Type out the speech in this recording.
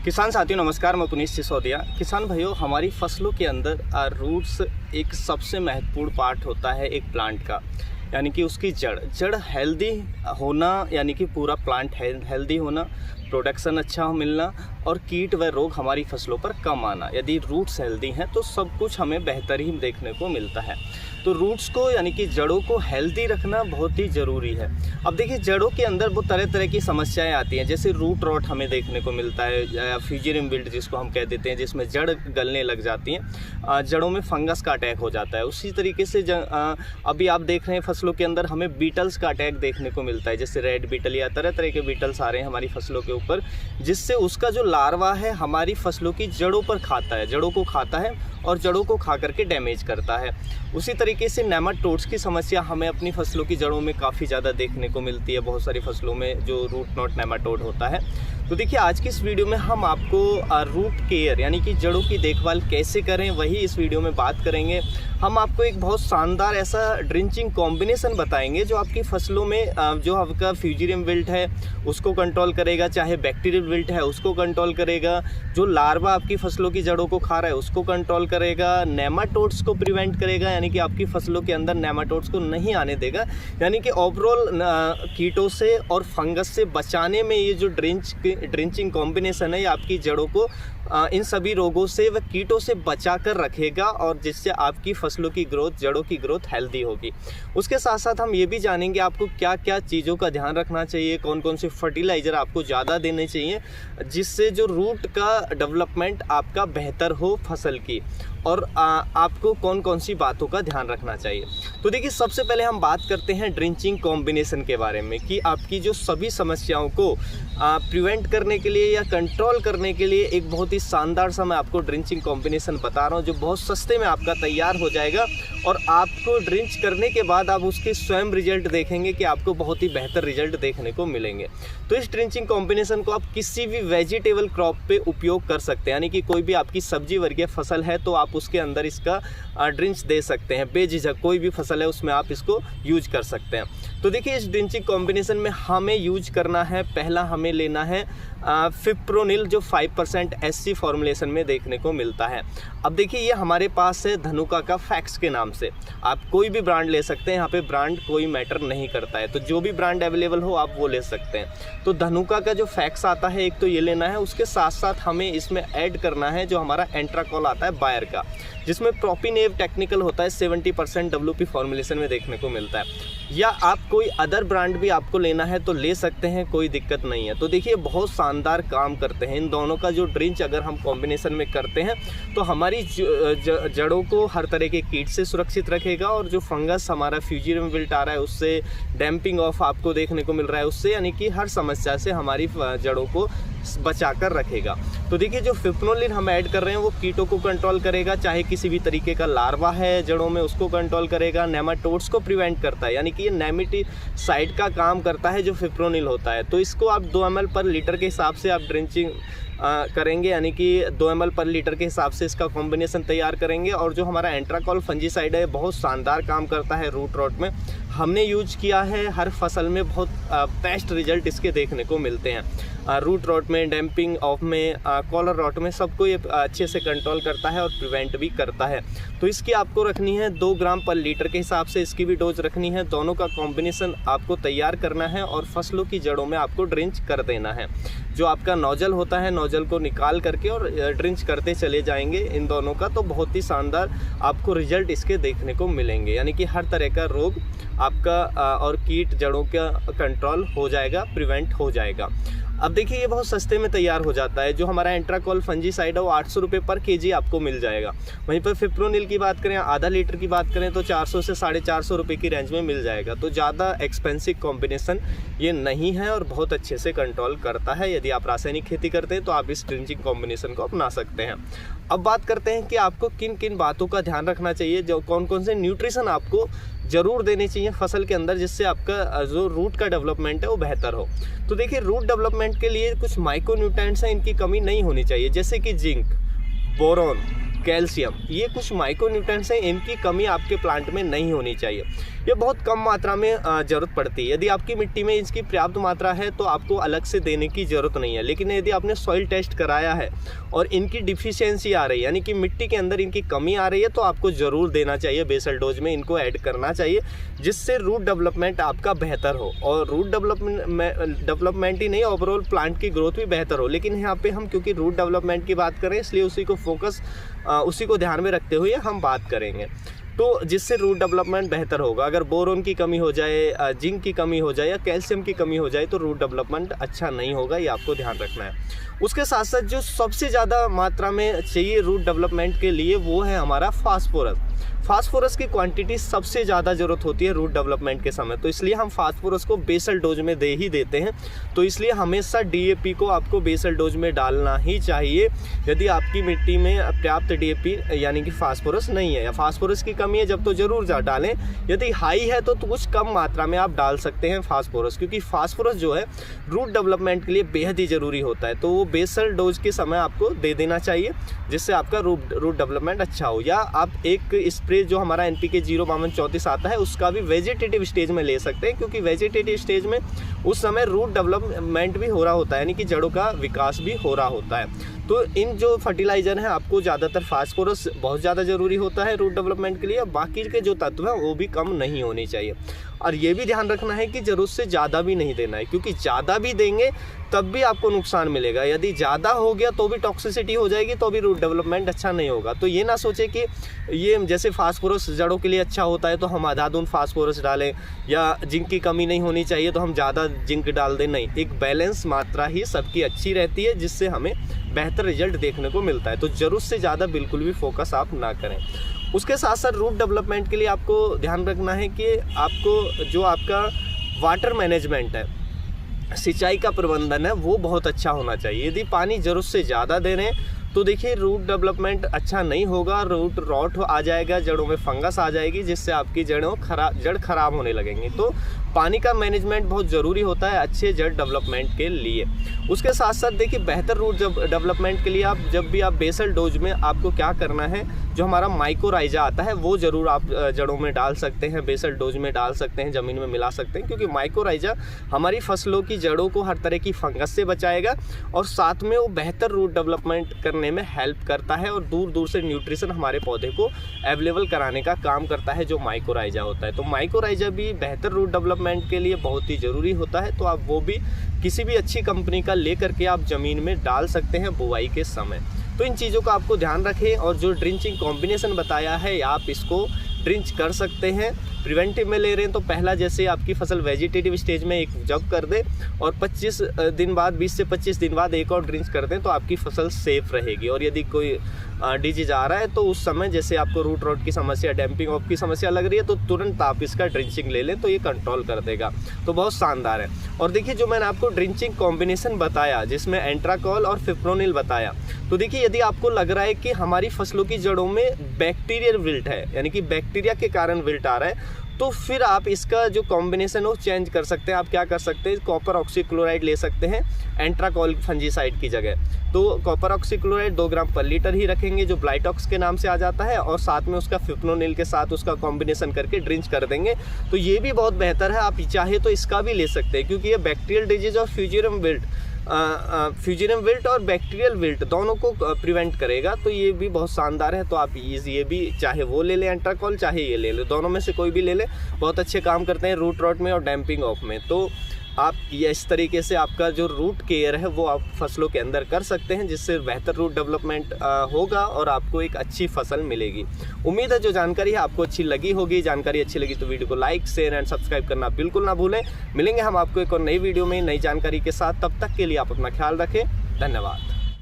किसान साथियों नमस्कार, मैं पुनीत सिसोदिया। किसान भाइयों, हमारी फसलों के अंदर रूट्स एक सबसे महत्वपूर्ण पार्ट होता है एक प्लांट का, यानी कि उसकी जड़ हेल्दी होना, यानी कि पूरा प्लांट हेल्दी होना, प्रोडक्शन अच्छा मिलना और कीट व रोग हमारी फसलों पर कम आना। यदि रूट्स हेल्दी हैं तो सब कुछ हमें बेहतर ही देखने को मिलता है। तो रूट्स को यानी कि जड़ों को हेल्दी रखना बहुत ही ज़रूरी है। अब देखिए, जड़ों के अंदर वो तरह तरह की समस्याएं आती हैं, जैसे रूट रॉट हमें देखने को मिलता है या फ्यूजेरियम विल्ट जिसको हम कह देते हैं, जिसमें जड़ गलने लग जाती हैं, जड़ों में फंगस का अटैक हो जाता है। उसी तरीके से अभी आप देख रहे हैं फसलों के अंदर हमें बीटल्स का अटैक देखने को मिलता है, जैसे रेड बीटल या तरह तरह के बीटल्स आ रहे हैं हमारी फसलों के ऊपर, जिससे उसका जो लार्वा है हमारी फसलों की जड़ों पर खाता है, जड़ों को खाता है और जड़ों को खा करके डैमेज करता है। उसी तरीके से नेमाटोड्स की समस्या हमें अपनी फसलों की जड़ों में काफ़ी ज़्यादा देखने को मिलती है, बहुत सारी फसलों में जो रूट नॉट नेमाटोड होता है। तो देखिए, आज की इस वीडियो में हम आपको रूट केयर यानी कि जड़ों की देखभाल कैसे करें वही इस वीडियो में बात करेंगे। हम आपको एक बहुत शानदार ऐसा ड्रिंचिंग कॉम्बिनेशन बताएंगे जो आपकी फसलों में जो आपका फ्यूजेरियम विल्ट है उसको कंट्रोल करेगा, चाहे बैक्टीरियल विल्ट है उसको कंट्रोल करेगा, जो लार्वा आपकी फसलों की जड़ों को खा रहा है उसको कंट्रोल करेगा, नेमाटोड्स को प्रिवेंट करेगा, यानी कि आपकी फसलों के अंदर नेमाटोड्स को नहीं आने देगा, यानी कि ओवरऑल कीटों से और फंगस से बचाने में ये जो ड्रिंचिंग कॉम्बिनेशन है ये आपकी जड़ों को इन सभी रोगों से व कीटों से बचा कर रखेगा और जिससे आपकी फसलों की ग्रोथ, जड़ों की ग्रोथ हेल्दी होगी। उसके साथ साथ हम ये भी जानेंगे आपको क्या क्या चीज़ों का ध्यान रखना चाहिए, कौन कौन से फर्टिलाइज़र आपको ज़्यादा देने चाहिए जिससे जो रूट का डेवलपमेंट आपका बेहतर हो फसल की, और आपको कौन कौन सी बातों का ध्यान रखना चाहिए। तो देखिए, सबसे पहले हम बात करते हैं ड्रिंचिंग कॉम्बिनेशन के बारे में कि आपकी जो सभी समस्याओं को प्रिवेंट करने के लिए या कंट्रोल करने के लिए एक बहुत ही शानदार सा मैं आपको ड्रिंचिंग कॉम्बिनेशन बता रहा हूँ जो बहुत सस्ते में आपका तैयार हो जाएगा और आपको ड्रिंच करने के बाद आप उसके स्वयं रिजल्ट देखेंगे कि आपको बहुत ही बेहतर रिजल्ट देखने को मिलेंगे। तो इस ड्रिंचिंग कॉम्बिनेशन को आप किसी भी वेजिटेबल क्रॉप पे उपयोग कर सकते हैं, यानी कि कोई भी आपकी सब्जी वर्गीय फसल है तो आप उसके अंदर इसका ड्रिंच दे सकते हैं, बेझिझक कोई भी फसल है उसमें आप इसको यूज कर सकते हैं। तो देखिए, इस ड्रिंचिंग कॉम्बिनेशन में हमें यूज करना है, पहला हमें लेना है फिप्रोनिल जो 5% SC फॉर्मुलेशन में देखने को मिलता है। अब देखिए, ये हमारे पास है धनुका का फैक्स के नाम से, आप कोई भी ब्रांड ले सकते हैं, यहाँ पे ब्रांड कोई मैटर नहीं करता है, तो जो भी ब्रांड अवेलेबल हो आप वो ले सकते हैं। तो धनुका का जो फैक्स आता है एक तो ये लेना है, उसके साथ साथ हमें इसमें ऐड करना है जो हमारा एंट्राकॉल आता है बायर का, जिसमें प्रोपिनेव टेक्निकल होता है, 70% WP फॉर्मुलेशन में देखने को मिलता है। या आप कोई अदर ब्रांड भी आपको लेना है तो ले सकते हैं, कोई दिक्कत नहीं है। तो देखिए, बहुत शानदार काम करते हैं इन दोनों का जो ड्रिंच अगर हम कॉम्बिनेशन में करते हैं तो हमारी जड़ों को हर तरह के कीट से सुरक्षित रखेगा और जो फंगस हमारा फ्यूजेरियम विल्ट आ रहा है उससे, डैम्पिंग ऑफ आपको देखने को मिल रहा है उससे, यानी कि हर समस्या से हमारी जड़ों को बचा कर रखेगा। तो देखिए, जो फिप्रोनिल हम ऐड कर रहे हैं वो कीटों को कंट्रोल करेगा, चाहे किसी भी तरीके का लार्वा है जड़ों में उसको कंट्रोल करेगा, नेमाटोड्स को प्रिवेंट करता है, यानी कि ये नेमेटिसाइड का काम करता है जो फिप्रोनिल होता है। तो इसको आप 2 ml पर लीटर के हिसाब से आप ड्रिंचिंग करेंगे, यानी कि 2 ml पर लीटर के हिसाब से इसका कॉम्बिनेशन तैयार करेंगे। और जो हमारा एंट्राकॉल फंजीसाइड है बहुत शानदार काम करता है रूट रॉट में, हमने यूज किया है, हर फसल में बहुत बेस्ट रिजल्ट इसके देखने को मिलते हैं। रूट रॉट में, डैम्पिंग ऑफ में, कॉलर रॉट में, सबको ये अच्छे से कंट्रोल करता है और प्रिवेंट भी करता है। तो इसकी आपको रखनी है 2 ग्राम पर लीटर के हिसाब से इसकी भी डोज रखनी है। दोनों का कॉम्बिनेशन आपको तैयार करना है और फसलों की जड़ों में आपको ड्रिंच कर देना है। जो आपका नोजल होता है, नोजल को निकाल करके और ड्रिंच करते चले जाएंगे इन दोनों का, तो बहुत ही शानदार आपको रिजल्ट इसके देखने को मिलेंगे, यानी कि हर तरह का रोग आपका और कीट जड़ों का कंट्रोल हो जाएगा, प्रिवेंट हो जाएगा। अब देखिए, ये बहुत सस्ते में तैयार हो जाता है। जो हमारा एंट्राकॉल फंजीसाइड है वो 800 रुपये पर केजी आपको मिल जाएगा। वहीं पर फिप्रोनिल की बात करें, आधा लीटर की बात करें तो 400 से 450 रुपये की रेंज में मिल जाएगा। तो ज़्यादा एक्सपेंसिव कॉम्बिनेशन ये नहीं है और बहुत अच्छे से कंट्रोल करता है। यदि आप रासायनिक खेती करते हैं तो आप इस ड्रिंचिंग कॉम्बिनेशन को अपना सकते हैं। अब बात करते हैं कि आपको किन किन बातों का ध्यान रखना चाहिए, जो कौन कौन से न्यूट्रिशन आपको ज़रूर देने चाहिए फसल के अंदर जिससे आपका जो रूट का डेवलपमेंट है वो बेहतर हो। तो देखिए, रूट डेवलपमेंट के लिए कुछ माइक्रो न्यूट्रिएंट्स हैं, इनकी कमी नहीं होनी चाहिए, जैसे कि जिंक, बोरॉन, कैल्शियम, ये कुछ माइक्रोन्यूट्रिएंट्स हैं, इनकी कमी आपके प्लांट में नहीं होनी चाहिए। ये बहुत कम मात्रा में ज़रूरत पड़ती है। यदि आपकी मिट्टी में इसकी पर्याप्त मात्रा है तो आपको अलग से देने की ज़रूरत नहीं है। लेकिन यदि आपने सॉइल टेस्ट कराया है और इनकी डिफिशियंसी आ रही है, यानी कि मिट्टी के अंदर इनकी कमी आ रही है, तो आपको ज़रूर देना चाहिए, बेसल डोज में इनको ऐड करना चाहिए, जिससे रूट डेवलपमेंट आपका बेहतर हो। और रूट डेवलपमेंट ही नहीं, ओवरऑल प्लांट की ग्रोथ भी बेहतर हो। लेकिन यहाँ पे हम क्योंकि रूट डेवलपमेंट की बात करें, इसलिए उसी को ध्यान में रखते हुए हम बात करेंगे। तो जिससे रूट डेवलपमेंट बेहतर होगा। अगर बोरोन की कमी हो जाए, जिंक की कमी हो जाए या कैल्शियम की कमी हो जाए तो रूट डेवलपमेंट अच्छा नहीं होगा, ये आपको ध्यान रखना है। उसके साथ साथ जो सबसे ज़्यादा मात्रा में चाहिए रूट डेवलपमेंट के लिए वो है हमारा फास्फोरस। फास्फोरस की क्वांटिटी सबसे ज़्यादा ज़रूरत होती है रूट डेवलपमेंट के समय, तो इसलिए हम फास्फोरस को बेसल डोज में दे ही देते हैं। तो इसलिए हमेशा डीएपी को आपको बेसल डोज में डालना ही चाहिए यदि आपकी मिट्टी में पर्याप्त डीएपी यानी कि फास्फोरस नहीं है या फास्फोरस की कमी है, जब तो ज़रूर डालें। यदि हाई है तो कुछ कम मात्रा में आप डाल सकते हैं फास्फोरस, क्योंकि फास्फोरस जो है रूट डेवलपमेंट के लिए बेहद ही ज़रूरी होता है। तो वो बेसल डोज के समय आपको दे देना चाहिए, जिससे आपका रूट डेवलपमेंट अच्छा हो। या आप एक स्प्रे जो हमारा NPK 05234 आता है उसका भी वेजिटेटिव स्टेज में ले सकते हैं, क्योंकि वेजिटेटिव स्टेज में उस समय रूट डेवलपमेंट भी हो रहा होता है, यानी कि जड़ों का विकास भी हो रहा होता है। तो इन जो फर्टिलाइज़र हैं आपको ज़्यादातर फास्फोरस बहुत ज़्यादा ज़रूरी होता है रूट डेवलपमेंट के लिए, बाकी के जो तत्व हैं वो भी कम नहीं होनी चाहिए। और ये भी ध्यान रखना है कि ज़रूरत से ज़्यादा भी नहीं देना है, क्योंकि ज़्यादा भी देंगे तब भी आपको नुकसान मिलेगा। यदि ज़्यादा हो गया तो भी टॉक्सिसिटी हो जाएगी, तो भी रूट डेवलपमेंट अच्छा नहीं होगा। तो ये ना सोचे कि ये जैसे फास्फोरस जड़ों के लिए अच्छा होता है तो हम अंधाधुंध फास्फोरस डालें, या जिंक की कमी नहीं होनी चाहिए तो हम ज़्यादा जिंक डाल दें। नहीं, एक बैलेंस मात्रा ही सबकी अच्छी रहती है, जिससे हमें बेहतर रिजल्ट देखने को मिलता है। तो ज़रूरत से ज़्यादा बिल्कुल भी फोकस आप ना करें। उसके साथ साथ रूट डेवलपमेंट के लिए आपको ध्यान रखना है कि आपको जो आपका वाटर मैनेजमेंट है, सिंचाई का प्रबंधन है, वो बहुत अच्छा होना चाहिए। यदि पानी ज़रूरत से ज़्यादा दे रहे हैं तो देखिए रूट डेवलपमेंट अच्छा नहीं होगा, रूट रॉट आ जाएगा, जड़ों में फंगस आ जाएगी, जिससे आपकी जड़ खराब होने लगेंगी। तो पानी का मैनेजमेंट बहुत ज़रूरी होता है अच्छे जड़ डेवलपमेंट के लिए। उसके साथ साथ देखिए बेहतर रूट डेवलपमेंट के लिए आप जब भी आप बेसल डोज में आपको क्या करना है, जो हमारा माइकोराइजा आता है वो ज़रूर आप जड़ों में डाल सकते हैं, बेसल डोज में डाल सकते हैं, ज़मीन में मिला सकते हैं, क्योंकि माइकोराइजा हमारी फसलों की जड़ों को हर तरह की फंगस से बचाएगा और साथ में वो बेहतर रूट डेवलपमेंट करने में हेल्प करता है और दूर दूर से न्यूट्रिशन हमारे पौधे को अवेलेबल कराने का काम करता है, जो माइकोराइजा होता है। तो माइकोराइजा भी बेहतर रूट डेवलपमेंट के लिए बहुत ही ज़रूरी होता है। तो आप वो भी किसी भी अच्छी कंपनी का ले करके आप ज़मीन में डाल सकते हैं बुआई के समय। तो इन चीज़ों का आपको ध्यान रखें। और जो ड्रिंचिंग कॉम्बिनेशन बताया है आप इसको ड्रिंच कर सकते हैं। प्रिवेंटिव में ले रहे हैं तो पहला जैसे आपकी फसल वेजिटेटिव स्टेज में एक जब कर दें और 25 दिन बाद 20 से 25 दिन बाद एक और ड्रिंच कर दें तो आपकी फसल सेफ रहेगी। और यदि कोई डिजीज आ रहा है तो उस समय जैसे आपको रूट रॉट की समस्या, डैम्पिंग ऑफ की समस्या लग रही है तो तुरंत आप इसका ड्रिंचिंग ले लें तो ये कंट्रोल कर देगा। तो बहुत शानदार है। और देखिए जो मैंने आपको ड्रिंचिंग कॉम्बिनेशन बताया जिसमें एंट्राकॉल और फिप्रोनिल बताया, तो देखिए यदि आपको लग रहा है कि हमारी फसलों की जड़ों में बैक्टीरियल विल्ट है, यानी कि बैक्टीरिया के कारण विल्ट आ रहा है, तो फिर आप इसका जो कॉम्बिनेशन हो चेंज कर सकते हैं। आप क्या कर सकते हैं, कॉपर ऑक्सीक्लोराइड ले सकते हैं एंट्राकॉल फंजीसाइड की जगह। तो कॉपर ऑक्सीक्लोराइड 2 ग्राम पर लीटर ही रखेंगे जो ब्लाइटॉक्स के नाम से आ जाता है, और साथ में उसका फिप्रोनिल के साथ उसका कॉम्बिनेशन करके ड्रिंच कर देंगे तो ये भी बहुत बेहतर है। आप चाहे तो इसका भी ले सकते हैं क्योंकि ये बैक्टीरियल डिजीज और फ्यूजियम विल्ट और बैक्टीरियल विल्ट दोनों को प्रिवेंट करेगा। तो ये भी बहुत शानदार है। तो आप ये भी चाहे वो ले लें एंट्राकॉल, चाहे ये ले लें, दोनों में से कोई भी ले लें, बहुत अच्छे काम करते हैं रूट रॉट में और डैम्पिंग ऑफ में। तो आप ये इस तरीके से आपका जो रूट केयर है वो आप फसलों के अंदर कर सकते हैं, जिससे बेहतर रूट डेवलपमेंट होगा और आपको एक अच्छी फसल मिलेगी। उम्मीद है जो जानकारी है आपको अच्छी लगी होगी। जानकारी अच्छी लगी तो वीडियो को लाइक, शेयर एंड सब्सक्राइब करना बिल्कुल ना भूलें। मिलेंगे हम आपको एक और नई वीडियो में नई जानकारी के साथ। तब तक के लिए आप अपना ख्याल रखें। धन्यवाद।